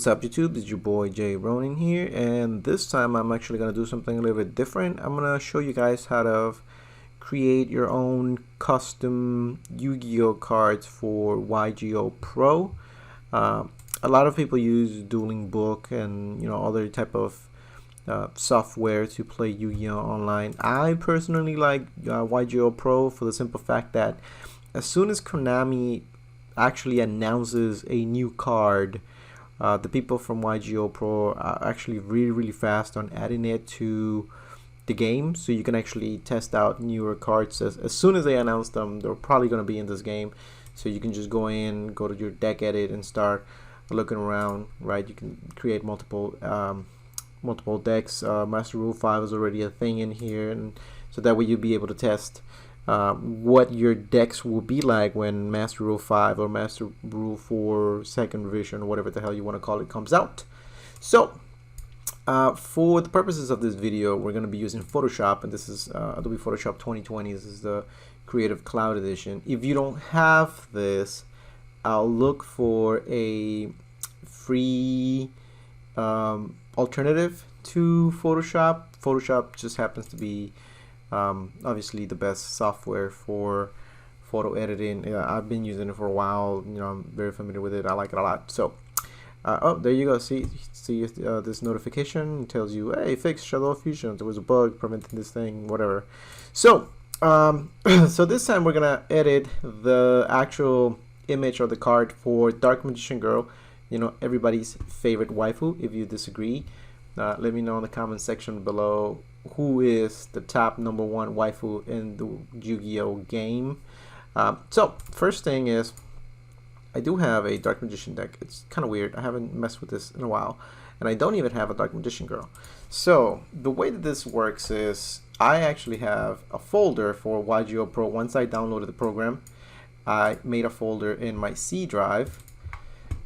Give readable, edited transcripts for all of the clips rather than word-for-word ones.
What's up YouTube, it's your boy Jay Ronin here, and this time I'm actually going to do something a little bit different. I'm going to show you guys how to create your own custom Yu-Gi-Oh cards for YGO Pro. A lot of people use Dueling Book and other type of software to play Yu-Gi-Oh online. I personally like YGO Pro for the simple fact that as soon as Konami actually announces a new card, the people from YGO Pro are actually really fast on adding it to the game, so you can actually test out newer cards as soon as they announce them. They're probably going to be in this game, so you can just go to your deck edit and start looking around, right? You can create multiple decks. Master Rule 5 is already a thing in here, and so that way you'll be able to test what your decks will be like when Master Rule 5 or Master Rule 4 second revision, whatever the hell you want to call it, comes out. So for the purposes of this video, we're going to be using Photoshop, and this is Adobe Photoshop 2020. This is the Creative Cloud Edition. If you don't have this, I'll look for a free alternative to Photoshop. Photoshop just happens to be obviously the best software for photo editing. I've been using it for a while. I'm very familiar with it. I like it a lot. So oh, there you go. See this notification tells you, hey, fix Shadow Fusion. There was a bug preventing this thing, whatever. So so this time we're gonna edit the actual image of the card for Dark Magician Girl, everybody's favorite waifu. If you disagree, let me know in the comment section below who is the top #1 waifu in the Yu-Gi-Oh game. So first thing is, I do have a Dark Magician deck. It's kind of weird. I haven't messed with this in a while, and I don't even have a Dark Magician Girl. So the way that this works is I actually have a folder for YGO Pro. Once I downloaded the program, I made a folder in my C drive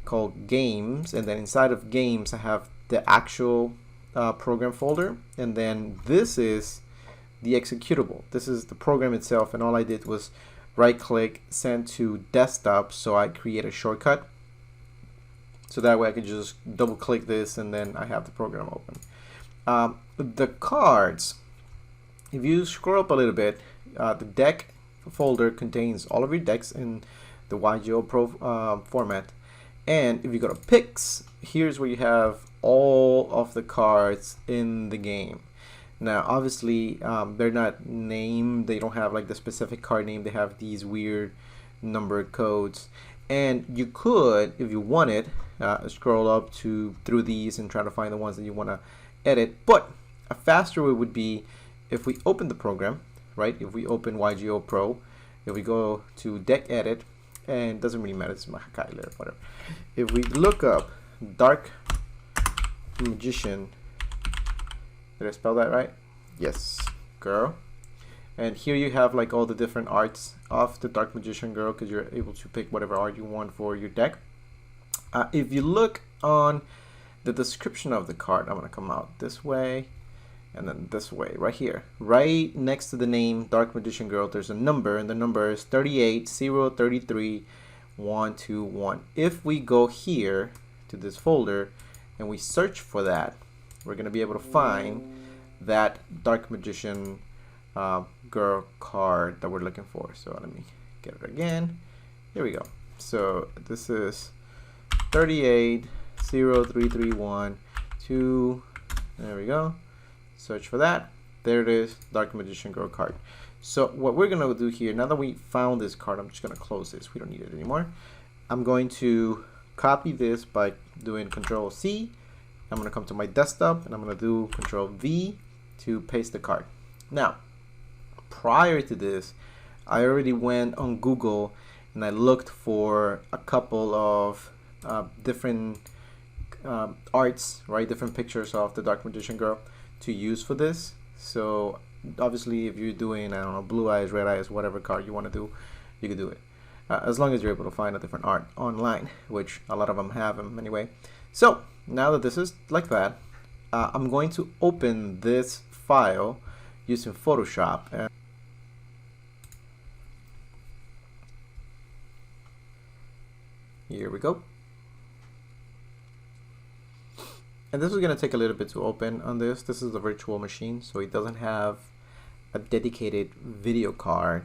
called Games, and then inside of Games I have the actual program folder, and then this is the executable. This is the program itself, and all I did was right click, send to desktop, so I create a shortcut, so that way I can just double click this and then I have the program open. The cards, if you scroll up a little bit, the deck folder contains all of your decks in the YGO Pro format, and if you go to picks, here's where you have all of the cards in the game. Now obviously they're not named, they don't have like the specific card name, they have these weird numbered codes, and you could, if you wanted, scroll up through these and try to find the ones that you want to edit. But a faster way would be if we open the program, right? If we open YGO Pro, if we go to deck edit, and it doesn't really matter, it's my Kyler, whatever. If we look up Dark Magician, did I spell that right? Yes, girl. And here you have like all the different arts of the Dark Magician Girl, because you're able to pick whatever art you want for your deck. If you look on the description of the card, I'm gonna come out this way and then this way, right here, right next to the name Dark Magician Girl, there's a number, and the number is 380332121. If we go here to this folder and we search for that, we're going to be able to find that Dark Magician Girl card that we're looking for. So let me get it again. Here we go. So this is 3803312. There we go. Search for that. There it is, Dark Magician Girl card. So what we're going to do here, now that we found this card, I'm just going to close this. We don't need it anymore. I'm going to copy this by doing Control C. I'm going to come to my desktop and I'm going to do Control V to paste the card. Now, prior to this, I already went on Google and I looked for a couple of different arts, right? Different pictures of the Dark Magician Girl to use for this. So obviously, if you're doing, I don't know, blue eyes, red eyes, whatever card you want to do, you can do it. As long as you're able to find a different art online, which a lot of them have them anyway. So now that this is like that, I'm going to open this file using Photoshop. And here we go. And this is going to take a little bit to open on this. This is a virtual machine, so it doesn't have a dedicated video card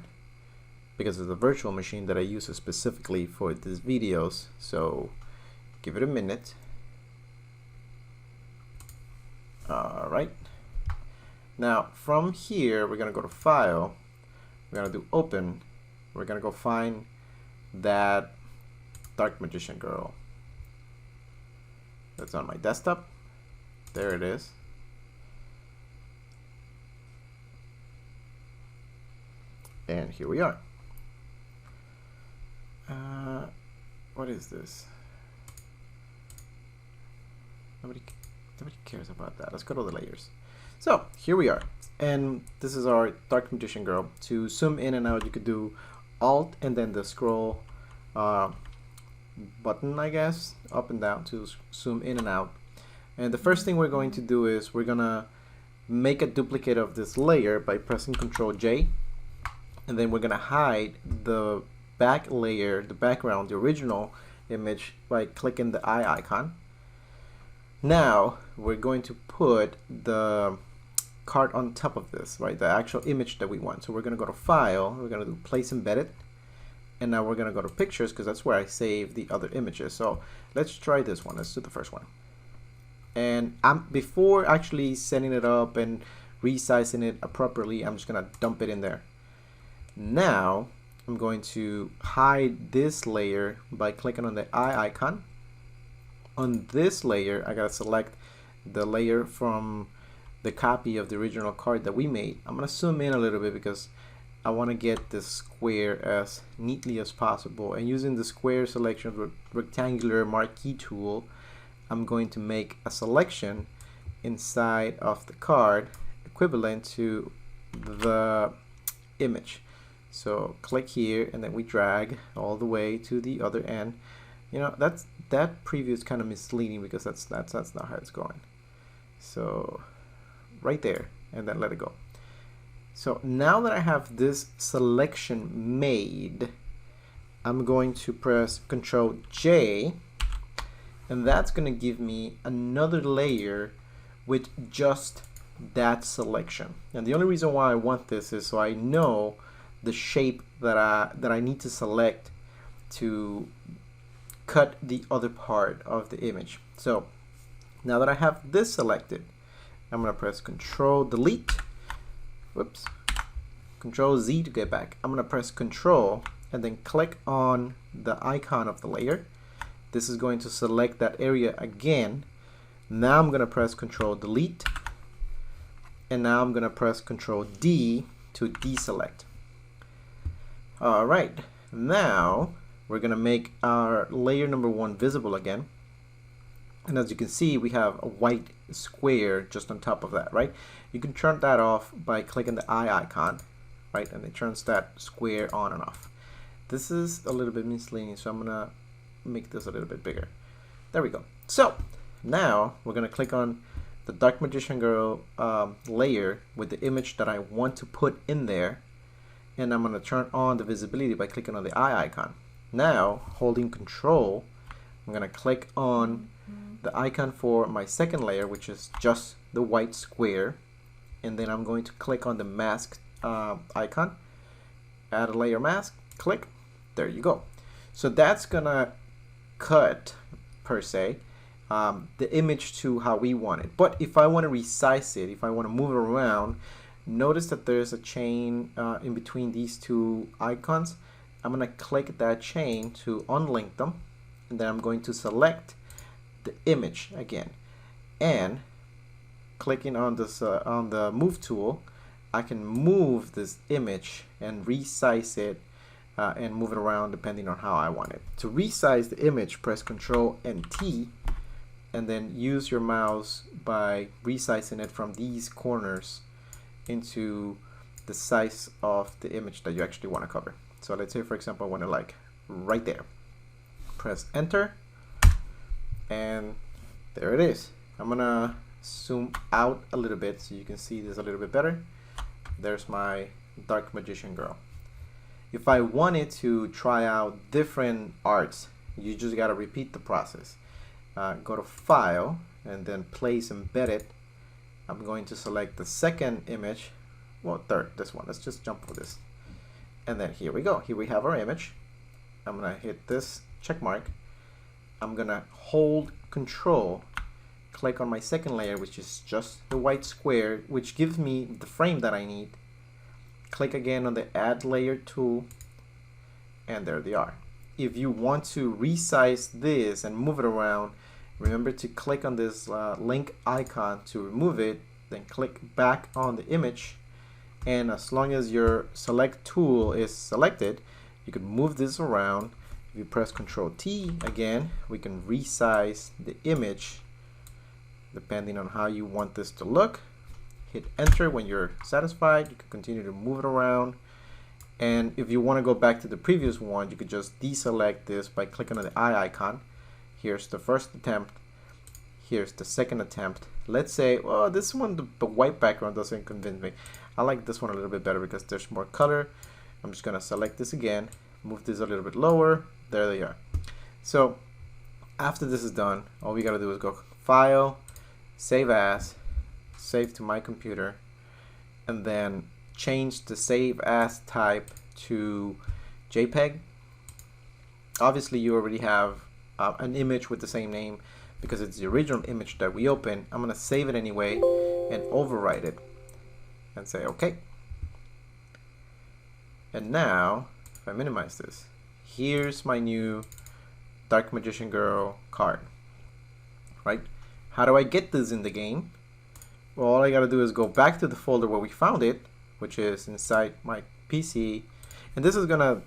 because it's a virtual machine that I use specifically for these videos. So give it a minute. All right. Now from here, we're going to go to File. We're going to do Open. We're going to go find that Dark Magician Girl that's on my desktop. There it is. And here we are. What is this? Nobody cares about that. Let's go to the layers. So here we are, and this is our Dark Magician Girl. To zoom in and out, you could do Alt and then the scroll button, I guess, up and down to zoom in and out. And the first thing we're going to do is we're gonna make a duplicate of this layer by pressing Ctrl J, and then we're gonna hide the back layer, the background, the original image, by clicking the eye icon. Now we're going to put the card on top of this, right? The actual image that we want. So we're gonna go to File, we're gonna do Place Embedded, and now we're gonna go to Pictures because that's where I save the other images. So let's try this one. Let's do the first one. And before actually setting it up and resizing it appropriately, I'm just gonna dump it in there. Now I'm going to hide this layer by clicking on the eye icon. On this layer, I gotta select the layer from the copy of the original card that we made. I'm gonna zoom in a little bit because I want to get this square as neatly as possible, and using the square selection rectangular marquee tool, I'm going to make a selection inside of the card equivalent to the image. So click here, and then we drag all the way to the other end. You know, that preview is kind of misleading because that's not how it's going. So right there, and then let it go. So now that I have this selection made, I'm going to press Ctrl J, and that's going to give me another layer with just that selection. And the only reason why I want this is so I know the shape that I need to select to cut the other part of the image. So now that I have this selected, I'm going to press Control Delete. Whoops. Control Z to get back. I'm going to press Control and then click on the icon of the layer. This is going to select that area again. Now I'm going to press Control Delete, and now I'm going to press Control D to deselect. All right, now we're going to make our layer number 1 visible again. And as you can see, we have a white square just on top of that, right? You can turn that off by clicking the eye icon, right? And it turns that square on and off. This is a little bit misleading, so I'm gonna make this a little bit bigger. There we go. So now we're gonna click on the Dark Magician Girl layer with the image that I want to put in there, and I'm gonna turn on the visibility by clicking on the eye icon. Now, holding Control, I'm gonna click on the icon for my second layer, which is just the white square, and then I'm going to click on the mask icon, add a layer mask, click, there you go. So that's gonna cut, per se, the image to how we want it. But if I want to resize it, if I want to move it around, notice that there's a chain in between these two icons. I'm going to click that chain to unlink them, and then I'm going to select the image again, and clicking on this on the move tool, I can move this image and resize it and move it around depending on how I want it. To resize the image, press Ctrl and T, and then use your mouse by resizing it from these corners into the size of the image that you actually want to cover. So let's say, for example, I want it like right there. Press Enter, and there it is. I'm gonna zoom out a little bit so you can see this a little bit better. There's my Dark Magician Girl. If I wanted to try out different arts, you just gotta repeat the process. Go to File, and then place embedded, I'm going to select the second image, well, third, this one. Let's just jump for this. And then here we go. Here we have our image. I'm gonna hit this check mark. I'm gonna hold Control, click on my second layer, which is just the white square, which gives me the frame that I need. Click again on the Add Layer tool, and there they are. If you want to resize this and move it around, remember to click on this link icon to remove it, then click back on the image, and as long as your select tool is selected, you can move this around. If you press Ctrl T again, we can resize the image depending on how you want this to look. Hit enter when you're satisfied. You can continue to move it around. And if you want to go back to the previous one, you could just deselect this by clicking on the eye icon. Here's the first attempt. Here's the second attempt. Let's say, well, this one, the white background doesn't convince me. I like this one a little bit better because there's more color. I'm just going to select this again, move this a little bit lower. There they are. So after this is done, all we got to do is go File, Save As, Save to my computer, and then change the Save As type to JPEG. Obviously, you already have an image with the same name because it's the original image that we opened. I'm going to save it anyway and overwrite it and say OK. And now, if I minimize this, here's my new Dark Magician Girl card. Right? How do I get this in the game? Well, all I got to do is go back to the folder where we found it, which is inside my PC. And this is going to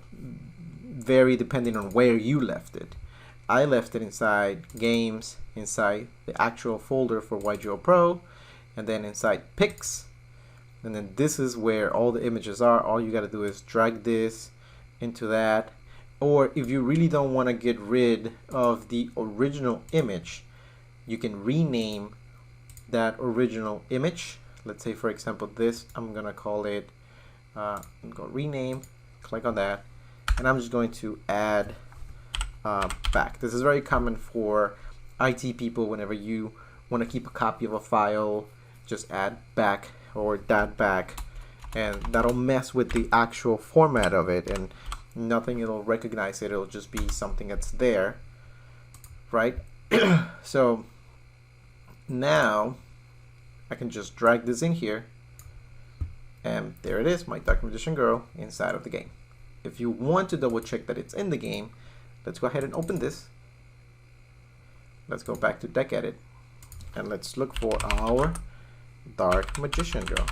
vary depending on where you left it. I left it inside Games, inside the actual folder for YGO Pro, and then inside Pics. And then this is where all the images are. All you got to do is drag this into that. Or if you really don't want to get rid of the original image, you can rename that original image. Let's say, for example, this, I'm going to call it, I'm going to rename, click on that, and I'm just going to add back. This is very common for IT people. Whenever you want to keep a copy of a file, just add back or that back, and that'll mess with the actual format of it, and nothing it'll recognize it. It'll just be something that's there, right? So now I can just drag this in here, and there it is, my Dark Magician Girl inside of the game. If you want to double check that it's in the game, let's go ahead and open this. Let's go back to Deck Edit, and let's look for our Dark Magician Girl.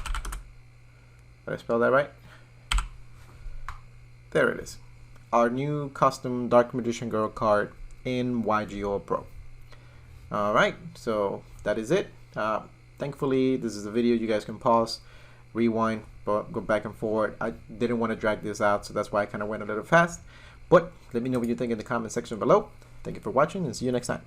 Did I spell that right? There it is. Our new custom Dark Magician Girl card in YGO Pro. Alright, so that is it. Thankfully, this is a video you guys can pause, rewind, but go back and forward. I didn't want to drag this out, so that's why I kind of went a little fast. But let me know what you think in the comment section below. Thank you for watching, and see you next time.